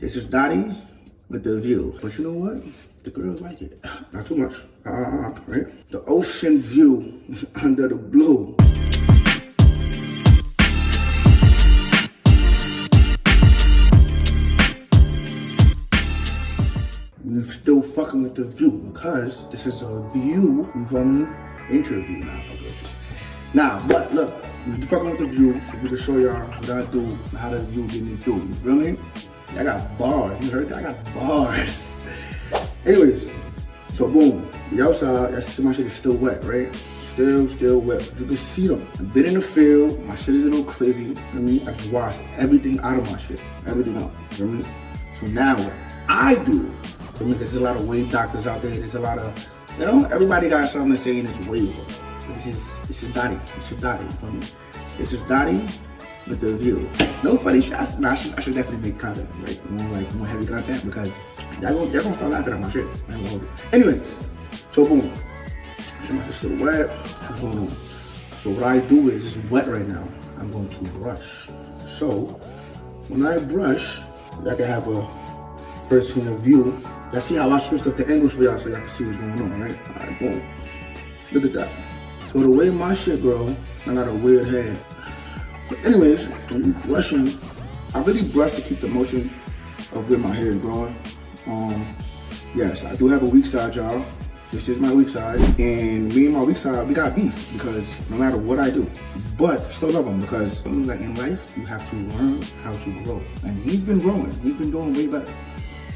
This is Dottie with the view. But you know what? The girls like it. Not too much. Right? The ocean view under the blue. We're still fucking with the view because this is a view, you feel me? Interview now, fucking with you. Nah, but look, we're fucking with the view so we can show y'all what I do, how the view get me through. You feel me? I got bars. You heard that? I got bars. Anyways, so boom, the outside, I see my shit is still wet, right? Still wet. You can see them. I've been in the field, my shit is a little crazy. You know what I mean? I just washed everything out of my shit. Everything out. You know what I mean? So now what I do, I mean, there's a lot of wave doctors out there, there's a lot of, you know, everybody got something to say and it's wave. But this is Dottie. This is Dottie, you feel me? This is Dottie with the view. No funny shit. I should definitely make content, more heavy content because y'all gonna start laughing at my shit. I ain't gonna hold you. Anyways, so boom. My shit's still wet. What's going on? So what I do is, it's wet right now. I'm going to brush. So when I brush, I can have a first hand view. Let's see how I switched up the angles for y'all so y'all can see what's going on, right? Alright, boom. Look at that. So the way my shit grow, I got a weird head. But anyways, when you brushing, I really brush to keep the motion of where my hair is growing. Yes, I do have a weak side, y'all. This is my weak side. And me and my weak side, we got beef because no matter what I do, but still love him because like in life, you have to learn how to grow. And he's been growing. He's been doing way better.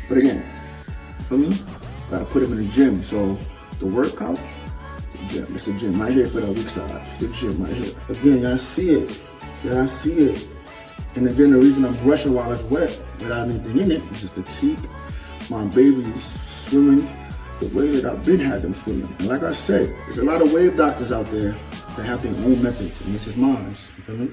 But again, for me, gotta put him in the gym. So the workout, the gym. It's the gym right here for the weak side. It's the gym right here. Again, y'all see it. Y'all see it. And again, the reason I'm brushing while it's wet without anything in it is just to keep my babies swimming the way that I've been had them swimming. And like I said, there's a lot of wave doctors out there that have their own methods, and this is mine. You feel me?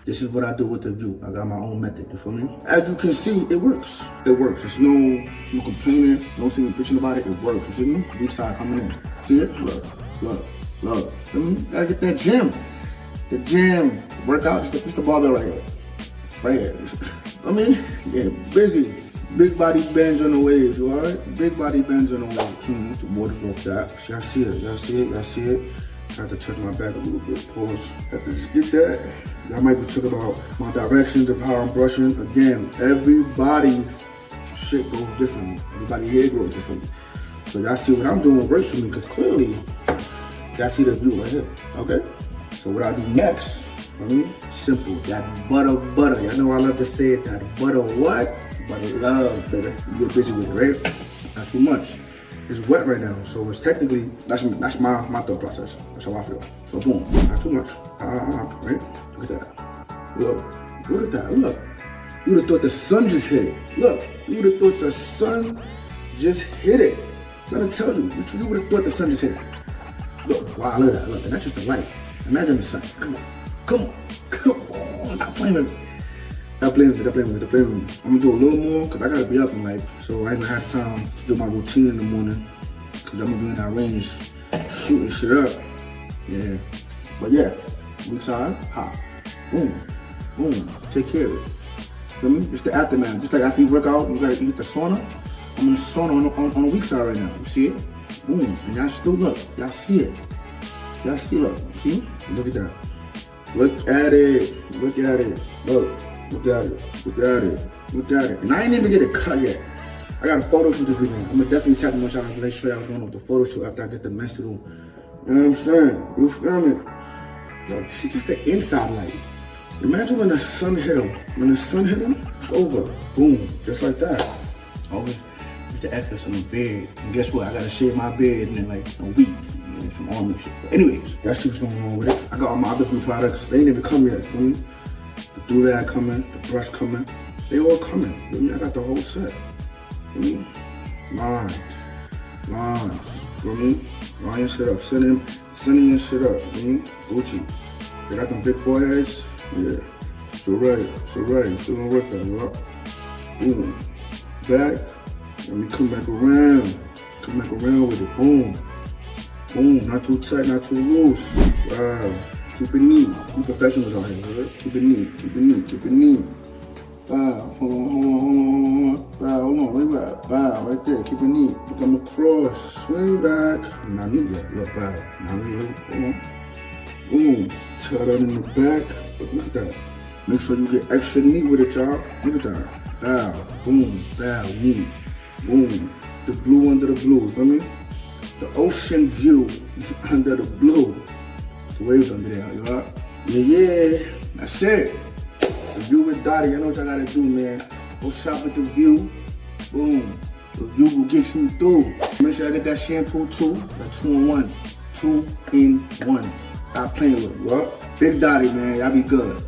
This is what I do with the view. I got my own method, you feel me? As you can see, it works. It works. There's no complaining, no sitting bitching about it. It works. You see me? Weak side coming in. See it? Look. Feel me? Gotta get that gym. The gym. Workout. It's the barbell right here. It's right here. I mean, yeah, busy. Big body bends on the waves, you alright? Big body bends on the waves. The water's off that. See, I see it. Y'all see it? I have to touch my back a little bit. Pause. Have to just get that. I might be talking about my directions of how I'm brushing. Again, everybody shit goes differently. Everybody hair grows differently. So y'all see what I'm doing works for me because clearly y'all see the view right here. Okay? So what I do next, simple. That butter. Y'all know I love to say it. That butter what? Butter love, baby. You get busy with it, right? Not too much. It's wet right now, so it's technically, that's my thought process. That's how I feel. So boom, not too much. Right? Look at that. Look at that, look. You would have thought the sun just hit it. Look, you would have thought the sun just hit it. I'm gonna tell you, you would have thought the sun just hit it. Look, wow, look at that, look, and that's just the light. Imagine the sun, come on, not playing with me. Stop playing with me. I'm gonna do a little more because I gotta be up in life. So I ain't gonna have time to do my routine in the morning because I'm gonna be in that range shooting shit up. Yeah. But yeah, weak side, hot. Boom. Take care of it. Feel me? It's the aftermath. Just like after you work out, you gotta eat the sauna. I'm in the sauna on the weak side right now. You see it? Boom. And y'all still look. Y'all see it. Y'all see it. See? Look at that. Look at it. Look at it. And I ain't even get a cut yet. I got a photo shoot this weekend. I'm gonna definitely tap in with y'all and show y'all what's going on with the photo shoot after I get the mess to do. You know what I'm saying? You feel me? Yo, this is just the inside light. Imagine when the sun hit him. When the sun hit him, it's over. Boom. Just like that. Always used to access on the bed. And guess what? I gotta shave my beard in like a week. Some army shit. But anyways, that's what's going on with it. I got all my other blue products. They ain't even come yet, feel me? The Durag coming, the brush coming. They all coming. Feel me? I got the whole set. Feel me? Lines. Feel me? Line your shit up. Sending your shit up. Feel me? Gucci. They got them big foreheads. Yeah. So right. Still gonna work that, right? Boom. Back. Let me come back around. With it. Boom. Not too tight, not too loose. Wow. Keep it neat. We professionals out here, right? Keep it neat. Wow. Hold on. Wow. Bow, right there. Keep it neat. Come across. Swing back. Not neat yet. Look, bow. Now look. Hold on. Boom. Tell that in the back. Look at that. Make sure you get extra neat with it, y'all. Look at that. Bow. Boom. Bow. Neat. Boom. The blue under the blue. Feel me? The ocean view under the blue. The waves under there, you know? Yeah. That's it. The view with Dottie. I know what y'all gotta do, man. Go shop at the view. Boom. The view will get you through. Make sure I get that shampoo too. That 2-in-1. 2-in-1. Stop playing with it, what? Big Dottie, man. Y'all be good.